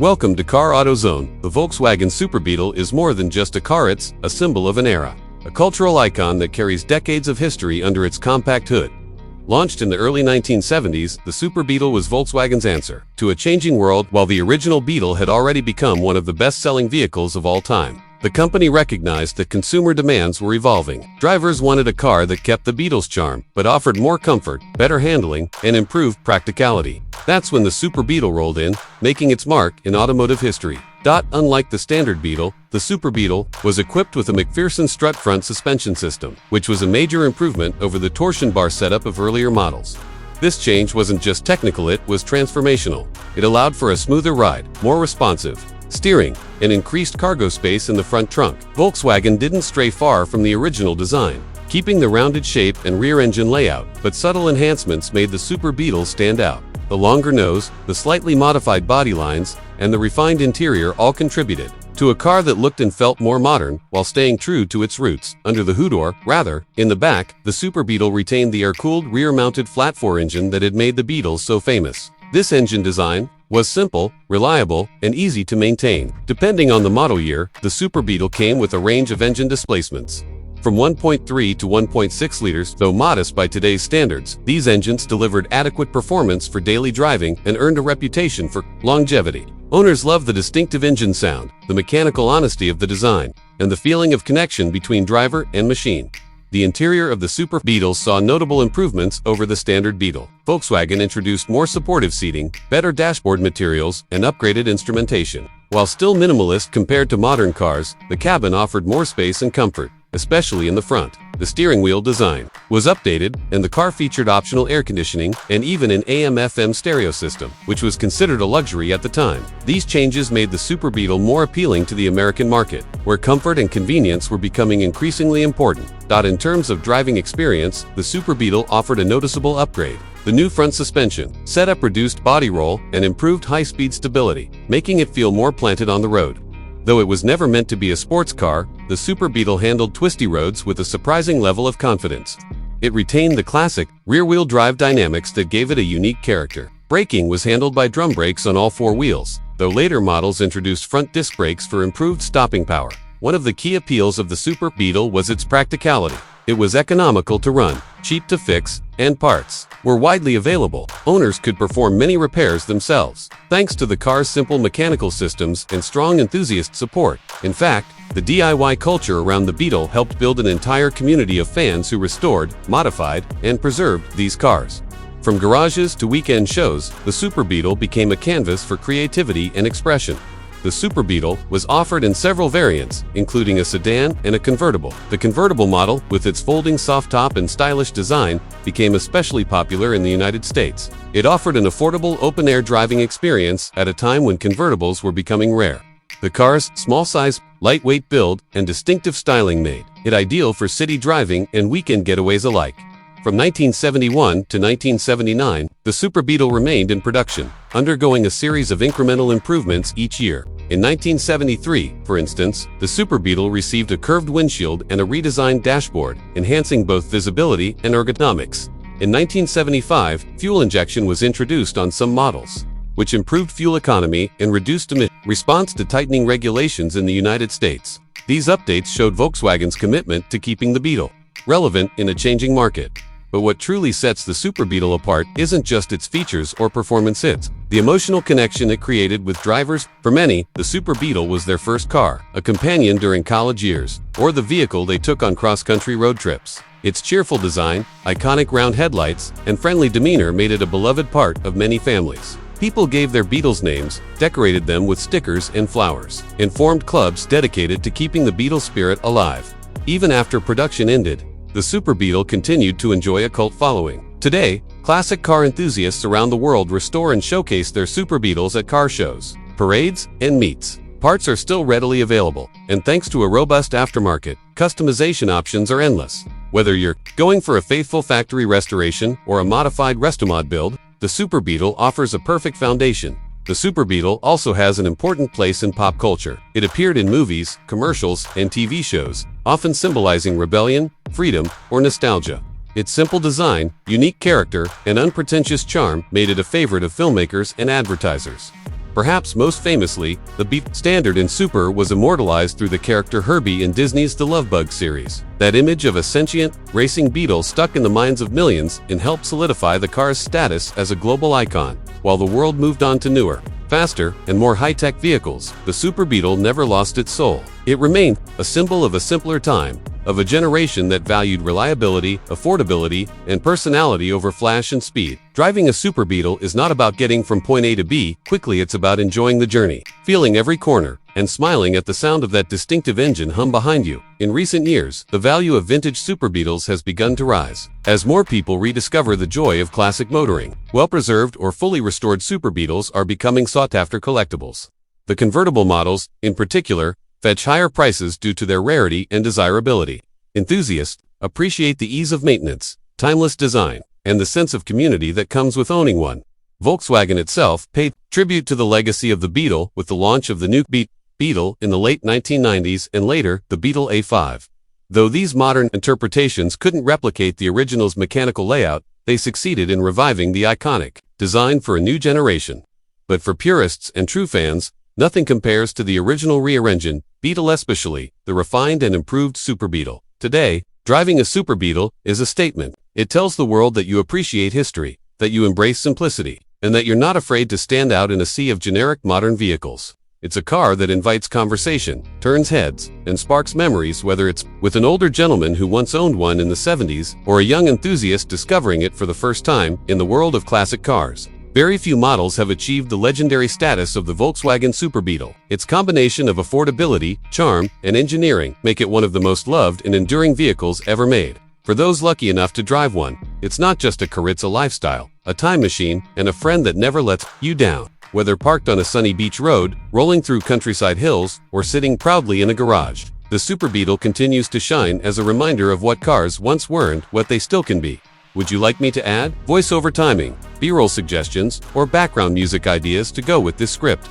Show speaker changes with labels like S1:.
S1: Welcome to Car Auto Zone. The Volkswagen Super Beetle is more than just a car, it's a symbol of an era. A cultural icon that carries decades of history under its compact hood. Launched in the early 1970s, the Super Beetle was Volkswagen's answer to a changing world. While the original Beetle had already become one of the best-selling vehicles of all time, the company recognized that consumer demands were evolving. Drivers wanted a car that kept the Beetle's charm, but offered more comfort, better handling, and improved practicality. That's when the Super Beetle rolled in, making its mark in automotive history. Unlike the standard Beetle, the Super Beetle was equipped with a McPherson strut front suspension system, which was a major improvement over the torsion bar setup of earlier models. This change wasn't just technical, it was transformational. It allowed for a smoother ride, more responsive steering, and increased cargo space in the front trunk. Volkswagen didn't stray far from the original design, keeping the rounded shape and rear engine layout, but subtle enhancements made the Super Beetle stand out. The longer nose, the slightly modified body lines, and the refined interior all contributed to a car that looked and felt more modern while staying true to its roots. Under the hood, or rather, in the back, the Super Beetle retained the air-cooled rear-mounted flat-four engine that had made the Beetle so famous. This engine design was simple, reliable, and easy to maintain. Depending on the model year, the Super Beetle came with a range of engine displacements from 1.3 to 1.6 liters. Though modest by today's standards, these engines delivered adequate performance for daily driving and earned a reputation for longevity. Owners loved the distinctive engine sound, the mechanical honesty of the design, and the feeling of connection between driver and machine. The interior of the Super Beetle saw notable improvements over the standard Beetle. Volkswagen introduced more supportive seating, better dashboard materials, and upgraded instrumentation. While still minimalist compared to modern cars, the cabin offered more space and comfort, especially in the front. The steering wheel design was updated, and the car featured optional air conditioning and even an AM/FM stereo system, which was considered a luxury at the time. These changes made the Super Beetle more appealing to the American market, where comfort and convenience were becoming increasingly important. In terms of driving experience, the Super Beetle offered a noticeable upgrade. The new front suspension setup reduced body roll and improved high-speed stability, making it feel more planted on the road. Though it was never meant to be a sports car, the Super Beetle handled twisty roads with a surprising level of confidence. It retained the classic rear-wheel drive dynamics that gave it a unique character. Braking was handled by drum brakes on all four wheels, though later models introduced front disc brakes for improved stopping power. One of the key appeals of the Super Beetle was its practicality. It was economical to run, cheap to fix, and parts were widely available. Owners could perform many repairs themselves, thanks to the car's simple mechanical systems and strong enthusiast support. In fact, the DIY culture around the Beetle helped build an entire community of fans who restored, modified, and preserved these cars. From garages to weekend shows, the Super Beetle became a canvas for creativity and expression. The Super Beetle was offered in several variants, including a sedan and a convertible. The convertible model, with its folding soft top and stylish design, became especially popular in the United States. It offered an affordable open-air driving experience at a time when convertibles were becoming rare. The car's small size, lightweight build, and distinctive styling made it ideal for city driving and weekend getaways alike. From 1971 to 1979, the Super Beetle remained in production, undergoing a series of incremental improvements each year. In 1973, for instance, the Super Beetle received a curved windshield and a redesigned dashboard, enhancing both visibility and ergonomics. In 1975, fuel injection was introduced on some models, which improved fuel economy and reduced emissions. Response to tightening regulations in the United States. These updates showed Volkswagen's commitment to keeping the Beetle relevant in a changing market. But what truly sets the Super Beetle apart isn't just its features or performance, it's the emotional connection it created with drivers. For many, the Super Beetle was their first car, a companion during college years, or the vehicle they took on cross-country road trips. Its cheerful design, iconic round headlights, and friendly demeanor made it a beloved part of many families. People gave their Beetles names, decorated them with stickers and flowers, and formed clubs dedicated to keeping the Beetle spirit alive. Even after production ended, the Super Beetle continued to enjoy a cult following. Today, classic car enthusiasts around the world restore and showcase their Super Beetles at car shows, parades, and meets. Parts are still readily available, and thanks to a robust aftermarket, customization options are endless. Whether you're going for a faithful factory restoration or a modified restomod build, the Super Beetle offers a perfect foundation. The Super Beetle also has an important place in pop culture. It appeared in movies, commercials, and TV shows, often symbolizing rebellion, freedom, or nostalgia. Its simple design, unique character, and unpretentious charm made it a favorite of filmmakers and advertisers. Perhaps most famously, the Beetle standard in Super was immortalized through the character Herbie in Disney's The Love Bug series. That image of a sentient, racing beetle stuck in the minds of millions and helped solidify the car's status as a global icon. While the world moved on to newer, faster, and more high-tech vehicles, the Super Beetle never lost its soul. It remained a symbol of a simpler time, of a generation that valued reliability, affordability, and personality over flash and speed. Driving a Super Beetle is not about getting from point A to B quickly, it's about enjoying the journey, feeling every corner, and smiling at the sound of that distinctive engine hum behind you. In recent years, the value of vintage Super Beetles has begun to rise, as more people rediscover the joy of classic motoring. Well-preserved or fully restored Super Beetles are becoming sought-after collectibles. The convertible models, in particular, fetch higher prices due to their rarity and desirability. Enthusiasts appreciate the ease of maintenance, timeless design, and the sense of community that comes with owning one. Volkswagen itself paid tribute to the legacy of the Beetle with the launch of the new Beetle in the late 1990s and later the Beetle A5. Though these modern interpretations couldn't replicate the original's mechanical layout, they succeeded in reviving the iconic design for a new generation. But for purists and true fans, nothing compares to the original rear-engine Beetle, especially the refined and improved Super Beetle. Today, driving a Super Beetle is a statement. It tells the world that you appreciate history, that you embrace simplicity, and that you're not afraid to stand out in a sea of generic modern vehicles. It's a car that invites conversation, turns heads, and sparks memories, whether it's with an older gentleman who once owned one in the 70s or a young enthusiast discovering it for the first time in the world of classic cars. Very few models have achieved the legendary status of the Volkswagen Super Beetle. Its combination of affordability, charm, and engineering make it one of the most loved and enduring vehicles ever made. For those lucky enough to drive one, it's not just a car, it's a lifestyle, a time machine, and a friend that never lets you down. Whether parked on a sunny beach road, rolling through countryside hills, or sitting proudly in a garage, the Super Beetle continues to shine as a reminder of what cars once were and what they still can be. Would you like me to add voiceover timing, B-roll suggestions, or background music ideas to go with this script?